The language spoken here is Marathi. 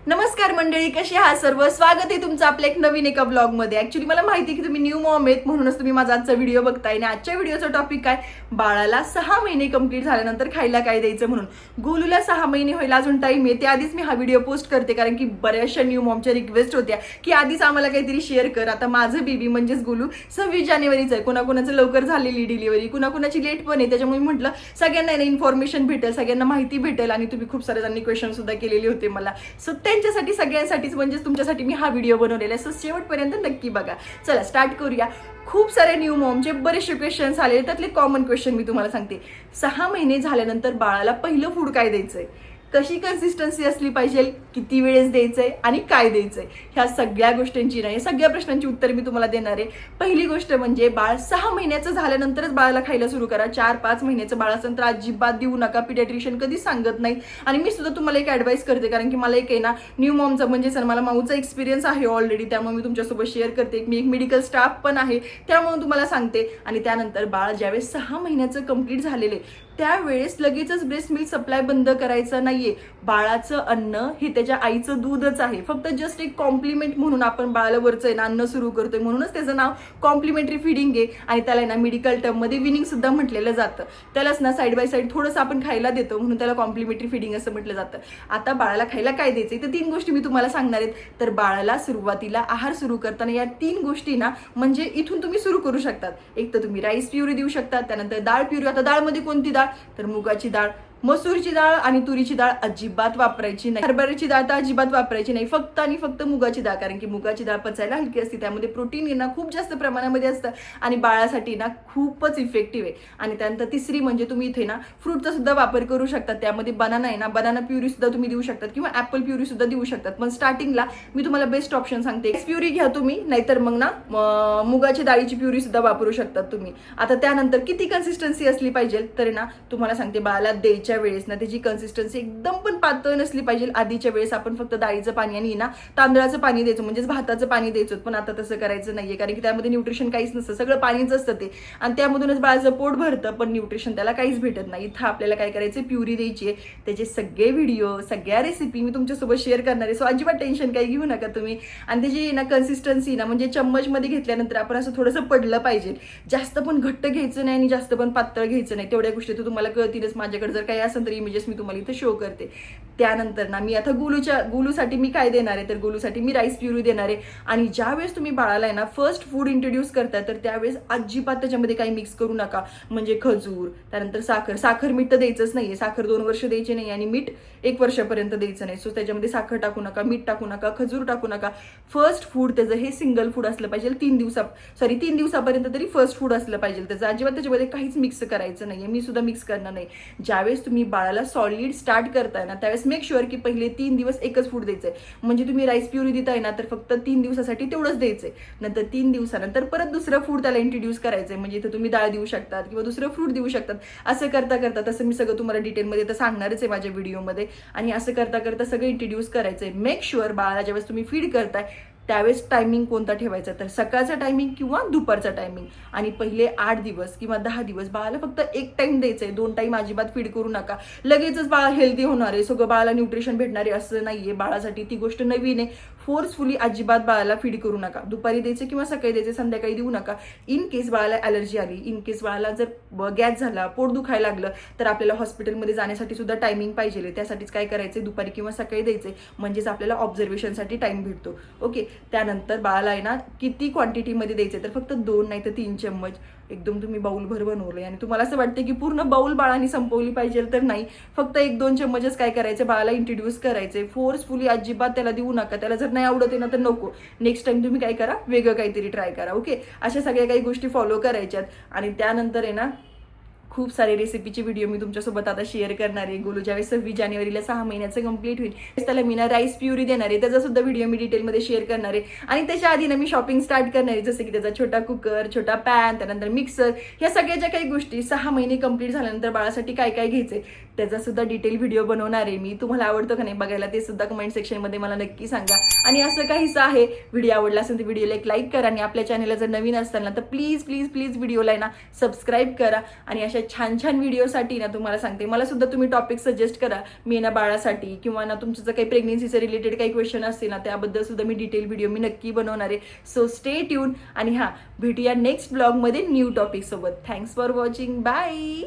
नमस्कार मंडळी, कशी आहात सर्व? स्वागत आहे तुमचं आपल्या एक नवीन एका ब्लॉग मध्ये. ऍक्च्युली मला माहिती आहे की तुम्ही न्यू मॉम आहेत, म्हणूनच तुम्ही माझा आजचा व्हिडिओ बघताय. आणि आजच्या व्हिडिओचा टॉपिक काय, बाळाला 6 महिने कंप्लीट झाल्यानंतर खायला काय द्यायचं म्हणून. गोलूला 6 महिने व्हायला अजून टाइम आहे, त्याआधीच मी हा व्हिडिओ पोस्ट करते, कारण की बऱ्याचशा न्यू मॉमच्या रिक्वेस्ट होत्या की आधीच आम्हाला काहीतरी शेअर कर. आता माझं बेबी म्हणजेच गोलू 26 जानेवारीचं आहे. कोणाकोणाचं लवकर झालेली डिलिव्हरी, कुणाकुणाची लेट पण आहे. त्याच्यामुळे म्हटलं सगळ्यांना इन्फॉर्मेशन भेटेल, सगळ्यांना माहिती भेटेल. आणि तुम्ही खूप सारे जणांनी क्वेश्चन सुद्धा केलेले होते मला, सो त्यांच्यासाठी सगळ्यांसाठी म्हणजे तुमच्यासाठी मी हा व्हिडिओ बनवलेला आहे. सो शेवटपर्यंत नक्की बघा. चला स्टार्ट करूया. खूप सारे न्यू मॉमचे बरेचसे क्वेश्चन्स आले, त्यातले कॉमन क्वेश्चन मी तुम्हाला सांगते. 6 महिने झाल्यानंतर बाळाला पहिलं फूड काय द्यायचंय, कशी कन्सिस्टन्सी असली पाहिजे, किती वेळेस द्यायचंय आणि काय द्यायचंय, ह्या सगळ्या गोष्टींची नाही, सगळ्या प्रश्नांची उत्तर मी तुम्हाला देणार आहे. पहिली गोष्ट म्हणजे बाळ 6 महिन्याचं झाल्यानंतरच बाळाला खायला सुरू करा. 4-5 महिन्याचं बाळ असेल तर अजिबात देऊ नका. पिडियाट्रिशियन कधी सांगत नाही. आणि मी सुद्धा तुम्हाला एक ऍडवाइस करते, कारण की मला एक आहे ना न्यू मॉमचा म्हणजे मला माऊचा एक्सपिरियन्स आहे ऑलरेडी, त्यामुळे मी तुमच्यासोबत शेअर करते. मी एक मेडिकल स्टाफ पण आहे, त्यामुळे तुम्हाला सांगते. आणि त्यानंतर बाळ ज्यावेळेस 6 महिन्याचं कंप्लीट झालेले त्यावेळेस लगेचच ब्रेस्ट मिल्क सप्लाय बंद करायचं नाहीये. बाळाचं अन्न हे त्याच्या आईचं दूधच आहे. फक्त जस्ट एक कॉम्प्लिमेंट म्हणून आपण बाळाला वरचं आहे ना अन्न सुरू करतोय, म्हणूनच त्याचं नाव कॉम्प्लिमेंटरी फिडिंग आहे. आणि त्याला ना मेडिकल टर्म मध्ये विनिंग सुद्धा म्हटलेलं जातं. त्यालाच ना साईड बाय साईड थोडंसं आपण खायला देतो, म्हणून त्याला कॉम्प्लिमेंटरी फिडिंग असं म्हटलं जातं. आता बाळाला खायला काय द्यायचं, तर 3 गोष्टी मी तुम्हाला सांगणार आहेत. तर बाळाला सुरुवातीला आहार सुरू करताना या 3 गोष्टी ना म्हणजे इथून तुम्ही सुरू करू शकतात. एक तर तुम्ही राईस प्युरी देऊ शकता, त्यानंतर डाळ प्युरी. आता डाळमध्ये कोणती डाळ, तर मुगाची डाळ, मसूरची डाळ आणि तुरीची डाळ अजिबात वापरायची नाही. हरभऱ्याची डाळ तर अजिबात वापरायची नाही, फक्त आणि फक्त मुगाची डाळ. कारण की मुगाची डाळ पचायला हलकी असते, त्यामध्ये प्रोटीन ना खूप जास्त प्रमाणामध्ये असतं आणि बाळासाठी ना खूपच इफेक्टिव्ह आहे. आणि त्यानंतर तिसरी म्हणजे तुम्ही इथे ना फ्रूटचा सुद्धा वापर करू शकता. त्यामध्ये बनाना आहे ना, बनाना प्युरी सुद्धा तुम्ही देऊ शकतात किंवा ऍपल प्युरी सुद्धा देऊ शकतात. पण स्टार्टिंगला मी तुम्हाला बेस्ट ऑप्शन सांगते, प्युरी घ्या तुम्ही, नाहीतर मग ना मुगाची डाळीची प्युरी सुद्धा वापरू शकतात तुम्ही. आता त्यानंतर किती कन्सिस्टन्सी असली पाहिजे, तर ना तुम्हाला सांगते, बाळाला द्यायच्या वेळेस ना त्याची कन्सिस्टन्सी एकदम पण पातळ नसली पाहिजे. आधीच्या वेळेस आपण फक्त डाळीचं पाणी आणि ना तांदळाचं पाणी द्यायचो, म्हणजेच भाताचं पाणी द्यायचो. पण आता तसं करायचं नाहीये, कारण की त्यामध्ये न्यूट्रिशन काहीच नसतं, सगळं पाणीच असतं ते. आणि त्यामधूनच बाळाचं पोट भरतं, पण न्यूट्रिशन त्याला काहीच भेटत नाही. इथं आपल्याला काय करायचं, प्युरी द्यायची आहे. त्याचे सगळे व्हिडिओ, सगळ्या रेसिपी मी तुमच्यासोबत शेअर करणार आहे. सो अजिबात टेन्शन काही घेऊ नका तुम्ही. आणि त्याची ना कन्सिस्टन्सी ना म्हणजे चम्मच मध्ये घेतल्यानंतर आपण असं थोडंसं पडलं पाहिजे. जास्त पण घट्ट घ्यायचं नाही आणि जास्त पण पातळ घ्यायचं नाही. तेवढ्या गोष्टी तर तुम्हाला कळतीलच. माझ्याकडे जर काही असेल तर इमेजेस मी तुम्हाला इथं शो करते. त्यानंतर ना मी आता गोलूसाठी मी काय देणार आहे, तर गोलूसाठी मी राईस प्युरी देणार आहे. आणि ज्यावेळेस तुम्ही बाळाला आहे ना फर्स्ट फूड इंट्रोड्यूस करताय, तर त्यावेळेस अजिबात त्याच्यामध्ये काही मिक्स करू नका. म्हणजे खजूर, त्यानंतर साखर मीठ तर द्यायचंच नाहीये. साखर 2 वर्ष द्यायची नाही आणि मीठ 1 वर्षापर्यंत द्यायचं नाही. सो त्याच्यामध्ये साखर टाकू नका, मीठ टाकू नका, खजूर टाकू नका. फर्स्ट फूड त्याचं हे सिंगल फूड असलं पाहिजे. 3 दिवसापर्यंत तरी फर्स्ट फूड असलं पाहिजे त्याचं. अजिबात त्याच्यामध्ये काहीच मिक्स करायचं नाहीये. मी सुद्धा मिक्स करणार नाही. ज्यावेळेस तुम्ही बाळाला सॉलिड स्टार्ट करताय ना, त्यावेळेस मेक शुअर की पहिले 3 दिवस एकच फूड द्यायचंय. म्हणजे तुम्ही राईस प्युरी देताय ना, तर फक्त 3 दिवसासाठी तेवढंच द्यायचंय. नंतर 3 दिवसानंतर परत दुसरं फूड त्याला इंट्रोड्यूस करायचंय. म्हणजे इथं तुम्ही डाळ देऊ शकतात किंवा दुसरं फ्रूट देऊ शकतात. असं करता करता, तसं मी सगळं तुम्हाला डिटेलमध्ये तर सांगणारच आहे माझ्या व्हिडिओमध्ये. आणि असं करता करता सगळं इंट्रोड्यूस करायचंय. मेक शुअर बाळाला ज्यावेळेस तुम्ही फीड करताय त्यावेळेस टायमिंग कोणता ठेवायचा, तर सकाळचा टायमिंग किंवा दुपारचा टायमिंग. आणि पहिले 8 दिवस किंवा 10 दिवस बाळाला फक्त 1 टाइम द्यायचंय. 2 टाइम अजिबात फीड करू नका. लगेचच बाळ हेल्दी होणार आहे, सगळं बाळाला न्यूट्रिशन भेटणार आहे असं नाहीये. बाळासाठी ती गोष्ट नवीन आहे. फोर्सफुली अजिबात बाळाला फीड करू नका. दुपारी द्यायचं किंवा सकाळी द्यायचं, संध्याकाळी देऊ नका. इन केस बाळाला ॲलर्जी आली, इन केस बाळाला जर गॅस झाला, पोट दुखायला लागलं, तर आपल्याला हॉस्पिटलमध्ये जाण्यासाठी सुद्धा टायमिंग पाहिजे. त्यासाठीच काय करायचंय, दुपारी किंवा सकाळी द्यायचंय, म्हणजेच आपल्याला ऑब्झर्वेशनसाठी टाइम भेटतो. ओके. त्यानंतर बाळाला आहे ना किती क्वांटिटीमध्ये द्यायचे, तर फक्त 2 नाही तर 3 चम्मच. एकदम तुम्ही बाउल भर बनवलंय आणि तुम्हाला असं वाटतं की पूर्ण बाउल बाळाने संपवली पाहिजे, तर नाही. फक्त 1-2 चम्मचच काय करायचं, बाळाला इंट्रोड्यूस करायचे. फोर्सफुली अजिबात त्याला देऊ नका. त्याला जर नाही आवडत ना तर नको. नेक्स्ट टाइम तुम्ही काय करा, वेगळं काहीतरी ट्राय करा. ओके. अशा सगळ्या काही गोष्टी फॉलो करायच्यात. आणि त्यानंतर आहे ना खूप सारे रेसिपीचे व्हिडिओ मी तुमच्यासोबत आता शेअर करणार आहे. गोलू ज्यावेळेस 26 जानेवारीला 6 महिन्याचं कंप्लीट होईल, त्याला मी ना राईस प्युरी देणार आहे. त्याचा सुद्धा व्हिडिओ मी डिटेलमध्ये शेअर करणार आहे. आणि त्याच्या आधी ना मी शॉपिंग स्टार्ट करणार आहे, जसं की त्याचा छोटा कुकर, छोटा पॅन, त्यानंतर मिक्सर, ह्या सगळ्या ज्या काही गोष्टी 6 महिने कंप्लीट झाल्यानंतर बाळासाठी काय काय घ्यायचे त्याचा सुद्धा डिटेल व्हिडिओ बनवणार आहे मी. तुम्हाला आवडतं का नाही बघायला ते सुद्धा कमेंट सेक्शनमध्ये मला नक्की सांगा. आणि असं काहीच आहे, व्हिडिओ आवडला असेल तर व्हिडिओला एक लाईक करा आणि आपल्या चॅनलला जर नवीन असाल ना तर प्लीज प्लीज प्लीज व्हिडिओला ना सबस्क्राईब करा. आणि अशा छान छान व्हिडिओसाठी ना तुम्हाला सांगते, मला सुद्धा तुम्ही टॉपिक सजेस्ट करा मी ना बाळासाठी, किंवा ना तुमचं जर काही प्रेग्नेन्सीचं रिलेटेड काही क्वेश्चन असतील ना त्याबद्दल सुद्धा मी डिटेल व्हिडिओ मी नक्की बनवणार आहे. So stay tune. आणि हां, भेटूया नेक्स्ट ब्लॉगमध्ये न्यू टॉपिक सोबत. Thanks for watching. बाय.